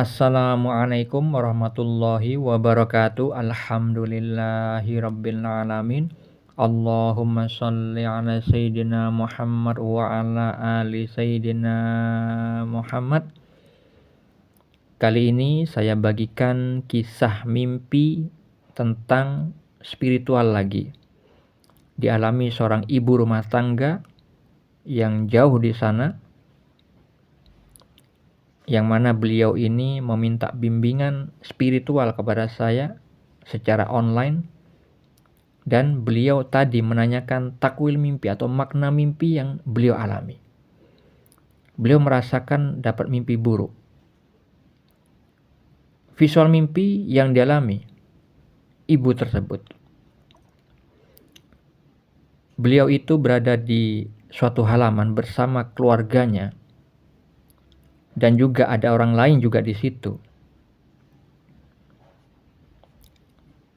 Assalamualaikum warahmatullahi wabarakatuh. Alhamdulillahi rabbil alamin. Allahumma sholli ala sayyidina Muhammad wa ala ali sayyidina Muhammad. Kali ini saya bagikan kisah mimpi tentang spiritual lagi. Dialami seorang ibu rumah tangga yang jauh di sana, yang mana beliau ini meminta bimbingan spiritual kepada saya secara online, dan beliau tadi menanyakan takwil mimpi atau makna mimpi yang beliau alami. Beliau merasakan dapat mimpi buruk. Visual mimpi yang dialami ibu tersebut, beliau itu berada di suatu halaman bersama keluarganya, dan juga ada orang lain juga di situ.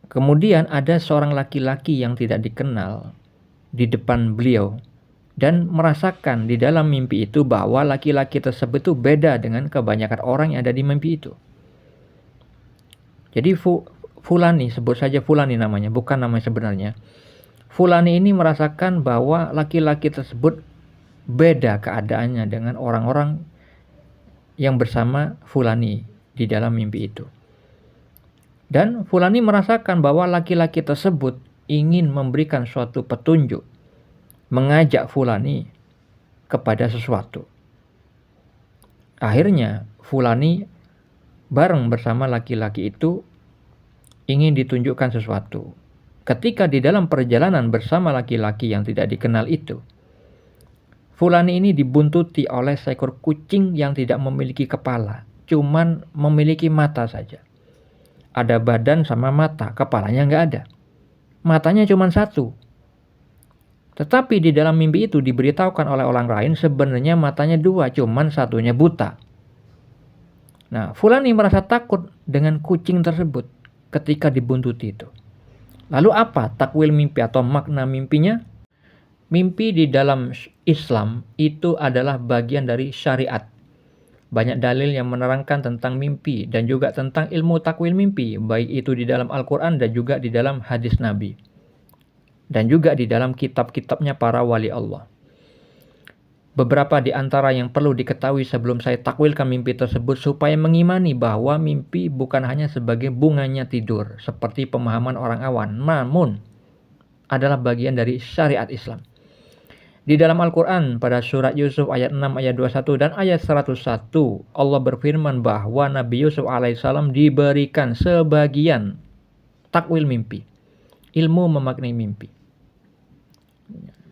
Kemudian ada seorang laki-laki yang tidak dikenal di depan beliau dan merasakan di dalam mimpi itu bahwa laki-laki tersebut itu beda dengan kebanyakan orang yang ada di mimpi itu. Jadi Fulani, sebut saja Fulani namanya, bukan nama sebenarnya. Fulani ini merasakan bahwa laki-laki tersebut beda keadaannya dengan orang-orang yang bersama Fulani di dalam mimpi itu. Dan Fulani merasakan bahwa laki-laki tersebut ingin memberikan suatu petunjuk, mengajak Fulani kepada sesuatu. Akhirnya Fulani bareng bersama laki-laki itu ingin ditunjukkan sesuatu. Ketika di dalam perjalanan bersama laki-laki yang tidak dikenal itu, Fulani ini dibuntuti oleh seekor kucing yang tidak memiliki kepala, cuman memiliki mata saja. Ada badan sama mata, kepalanya nggak ada. Matanya cuma satu. Tetapi di dalam mimpi itu diberitahukan oleh orang lain sebenarnya matanya dua, cuman satunya buta. Nah, Fulani merasa takut dengan kucing tersebut ketika dibuntuti itu. Lalu apa takwil mimpi atau makna mimpinya? Mimpi di dalam Islam itu adalah bagian dari syariat. Banyak dalil yang menerangkan tentang mimpi dan juga tentang ilmu takwil mimpi, baik itu di dalam Al-Quran dan juga di dalam hadis Nabi, dan juga di dalam kitab-kitabnya para wali Allah. Beberapa di antara yang perlu diketahui sebelum saya takwilkan mimpi tersebut supaya mengimani bahwa mimpi bukan hanya sebagai bunganya tidur seperti pemahaman orang awam, namun adalah bagian dari syariat Islam. Di dalam Al-Quran pada surat Yusuf ayat 6 ayat 21 dan ayat 101, Allah berfirman bahwa Nabi Yusuf alaihissalam diberikan sebagian takwil mimpi, ilmu memaknai mimpi.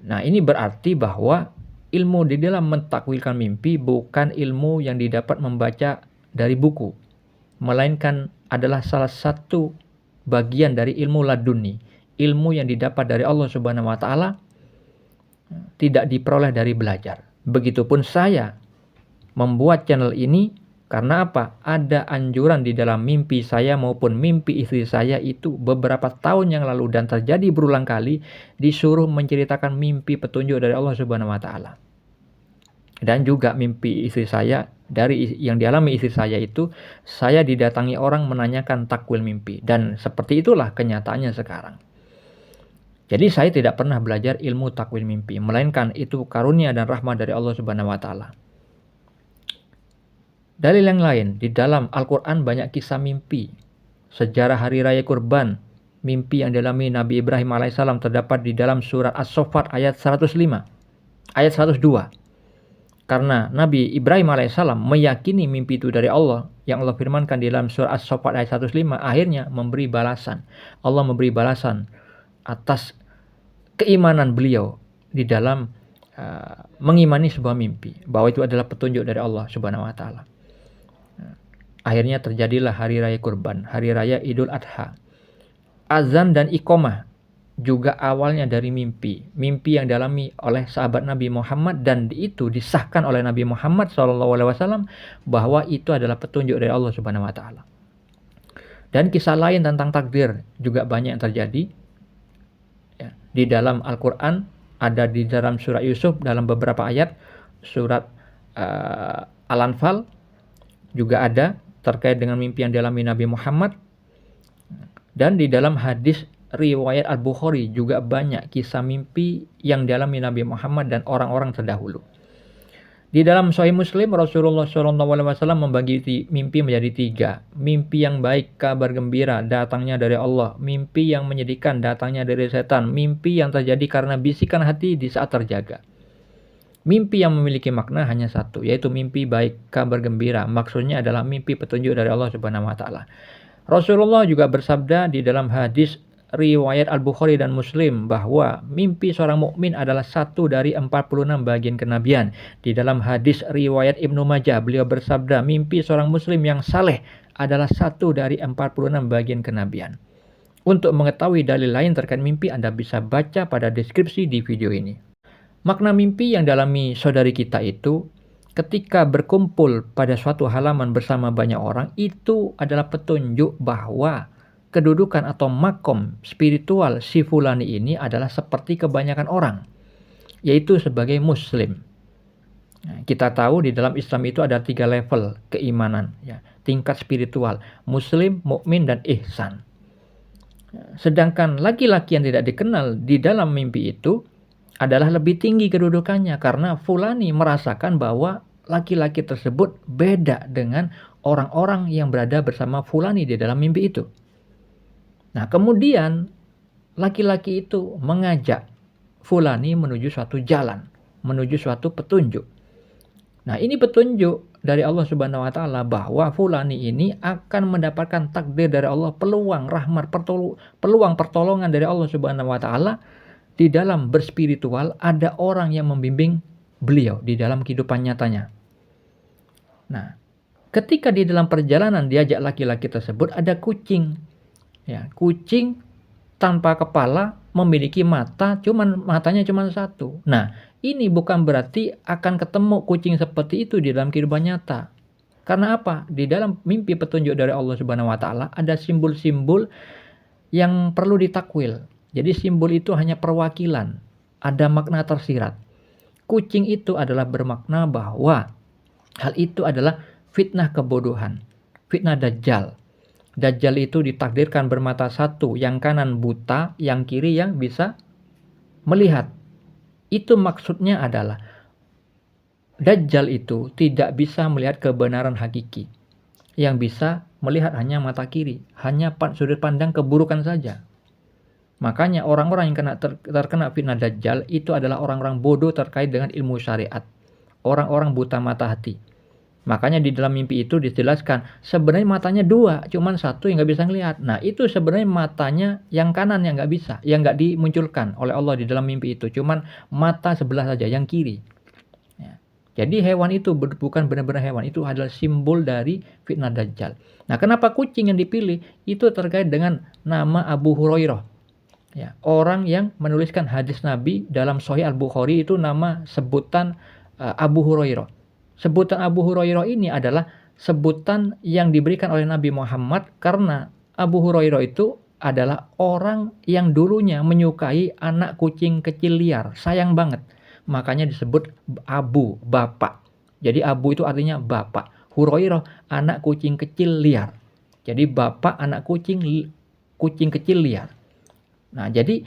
Nah, ini berarti bahwa ilmu di dalam mentakwilkan mimpi bukan ilmu yang didapat membaca dari buku, melainkan adalah salah satu bagian dari ilmu laduni, ilmu yang didapat dari Allah Subhanahu wa taala, tidak diperoleh dari belajar. Begitupun saya membuat channel ini karena apa? Ada anjuran di dalam mimpi saya maupun mimpi istri saya itu beberapa tahun yang lalu dan terjadi berulang kali, disuruh menceritakan mimpi petunjuk dari Allah Subhanahu wa taala. Dan juga mimpi istri saya, dari yang dialami istri saya itu, saya didatangi orang menanyakan takwil mimpi, dan seperti itulah kenyataannya sekarang. Jadi saya tidak pernah belajar ilmu takwil mimpi, melainkan itu karunia dan rahmat dari Allah Subhanahu wa taala. Dalil yang lain, di dalam Al-Quran banyak kisah mimpi. Sejarah hari raya kurban, mimpi yang dialami Nabi Ibrahim alaihissalam terdapat di dalam surat As-Saffat ayat 105, ayat 102. Karena Nabi Ibrahim alaihissalam meyakini mimpi itu dari Allah, yang Allah firmankan di dalam surat As-Saffat ayat 105, akhirnya memberi balasan. Allah memberi balasan atas keimanan beliau di dalam mengimani sebuah mimpi, bahwa itu adalah petunjuk dari Allah Subhanahu wa taala. Akhirnya terjadilah hari raya kurban, hari raya Idul Adha. Azan dan iqamah juga awalnya dari mimpi, mimpi yang dialami oleh sahabat Nabi Muhammad, dan itu disahkan oleh Nabi Muhammad SAW bahwa itu adalah petunjuk dari Allah Subhanahu wa taala. Dan kisah lain tentang takdir juga banyak yang terjadi. Di dalam Al-Quran ada di dalam surat Yusuf dalam beberapa ayat, surat Al-Anfal juga ada, terkait dengan mimpi yang dialami Nabi Muhammad. Dan di dalam hadis riwayat Al-Bukhari juga banyak kisah mimpi yang dialami Nabi Muhammad dan orang-orang terdahulu. Di dalam Sahih Muslim, Rasulullah SAW membagi mimpi menjadi 3. Mimpi yang baik, kabar gembira, datangnya dari Allah. Mimpi yang menyedihkan, datangnya dari setan. Mimpi yang terjadi karena bisikan hati di saat terjaga. Mimpi yang memiliki makna hanya satu, yaitu mimpi baik, kabar gembira. Maksudnya adalah mimpi petunjuk dari Allah Subhanahu wa Ta'ala. Rasulullah juga bersabda di dalam hadis riwayat Al-Bukhari dan Muslim bahwa mimpi seorang mukmin adalah satu dari 46 bagian kenabian. Di dalam hadis riwayat Ibnu Majah, beliau bersabda mimpi seorang muslim yang saleh adalah satu dari 46 bagian kenabian. Untuk mengetahui dalil lain terkait mimpi, Anda bisa baca pada deskripsi di video ini. Makna mimpi yang dialami saudari kita itu ketika berkumpul pada suatu halaman bersama banyak orang, itu adalah petunjuk bahwa kedudukan atau makom spiritual si fulani ini adalah seperti kebanyakan orang, yaitu sebagai muslim. Nah, kita tahu di dalam Islam itu ada 3 level keimanan, ya, tingkat spiritual, muslim, mukmin, dan ihsan. Sedangkan laki-laki yang tidak dikenal di dalam mimpi itu adalah lebih tinggi kedudukannya karena fulani merasakan bahwa laki-laki tersebut beda dengan orang-orang yang berada bersama fulani di dalam mimpi itu. Nah, kemudian laki-laki itu mengajak fulani menuju suatu jalan, menuju suatu petunjuk. Nah, ini petunjuk dari Allah Subhanahu wa Ta'ala bahwa fulani ini akan mendapatkan takdir dari Allah, peluang rahmat, peluang pertolongan dari Allah Subhanahu wa Ta'ala. Di dalam berspiritual ada orang yang membimbing beliau di dalam kehidupan nyatanya. Nah, ketika di dalam perjalanan diajak laki-laki tersebut ada kucing. Ya, kucing tanpa kepala memiliki matanya cuma satu. Nah, ini bukan berarti akan ketemu kucing seperti itu di dalam kehidupan nyata. Karena apa? Di dalam mimpi petunjuk dari Allah Subhanahu wa Ta'ala ada simbol-simbol yang perlu ditakwil. Jadi simbol itu hanya perwakilan, ada makna tersirat. Kucing itu adalah bermakna bahwa hal itu adalah fitnah kebodohan, fitnah Dajjal. Dajjal itu ditakdirkan bermata satu, yang kanan buta, yang kiri yang bisa melihat. Itu maksudnya adalah Dajjal itu tidak bisa melihat kebenaran hakiki. Yang bisa melihat hanya mata kiri, hanya sudut pandang keburukan saja. Makanya orang-orang yang terkena fitnah Dajjal itu adalah orang-orang bodoh terkait dengan ilmu syariat. Orang-orang buta mata hati. Makanya di dalam mimpi itu dijelaskan sebenarnya matanya 2, cuman satu yang nggak bisa ngelihat. Nah, itu sebenarnya matanya yang kanan yang nggak bisa, yang nggak dimunculkan oleh Allah di dalam mimpi itu. Cuman mata sebelah saja, yang kiri. Ya. Jadi hewan itu bukan benar-benar hewan, itu adalah simbol dari fitnah Dajjal. Nah, kenapa kucing yang dipilih? Itu terkait dengan nama Abu Hurairah. Ya, orang yang menuliskan hadis Nabi dalam Sahih Al-Bukhari itu nama sebutan Abu Hurairah. Sebutan Abu Hurairah ini adalah sebutan yang diberikan oleh Nabi Muhammad karena Abu Hurairah itu adalah orang yang dulunya menyukai anak kucing kecil liar, sayang banget. Makanya disebut Abu, bapak. Jadi Abu itu artinya bapak. Hurairah anak kucing kecil liar. Jadi bapak anak kucing kecil liar. Nah, jadi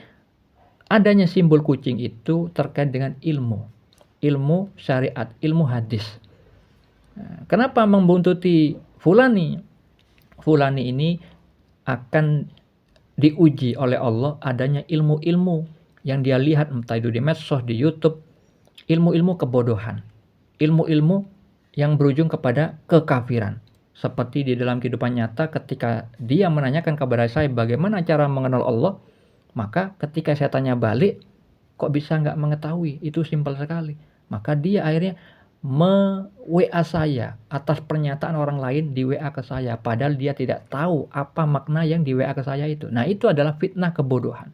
adanya simbol kucing itu terkait dengan ilmu syariat, ilmu hadis. Nah, kenapa membuntuti fulani? Fulani ini akan diuji oleh Allah adanya ilmu-ilmu yang dia lihat entah itu di medsos, di YouTube, ilmu-ilmu kebodohan, ilmu-ilmu yang berujung kepada kekafiran. Seperti di dalam kehidupan nyata ketika dia menanyakan kepada saya bagaimana cara mengenal Allah, maka ketika saya tanya balik, kok bisa nggak mengetahui? Itu simpel sekali. Maka dia akhirnya WA saya atas pernyataan orang lain di WA ke saya. Padahal dia tidak tahu apa makna yang di WA ke saya itu. Nah, itu adalah fitnah kebodohan.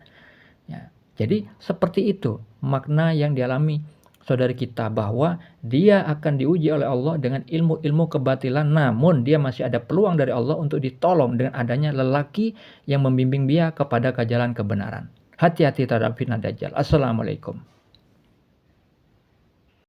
Ya, jadi seperti itu makna yang dialami saudari kita, bahwa dia akan diuji oleh Allah dengan ilmu-ilmu kebatilan. Namun dia masih ada peluang dari Allah untuk ditolong dengan adanya lelaki yang membimbing dia kepada ke jalan kebenaran. Hati-hati terhadap fitnah Dajjal. Assalamualaikum.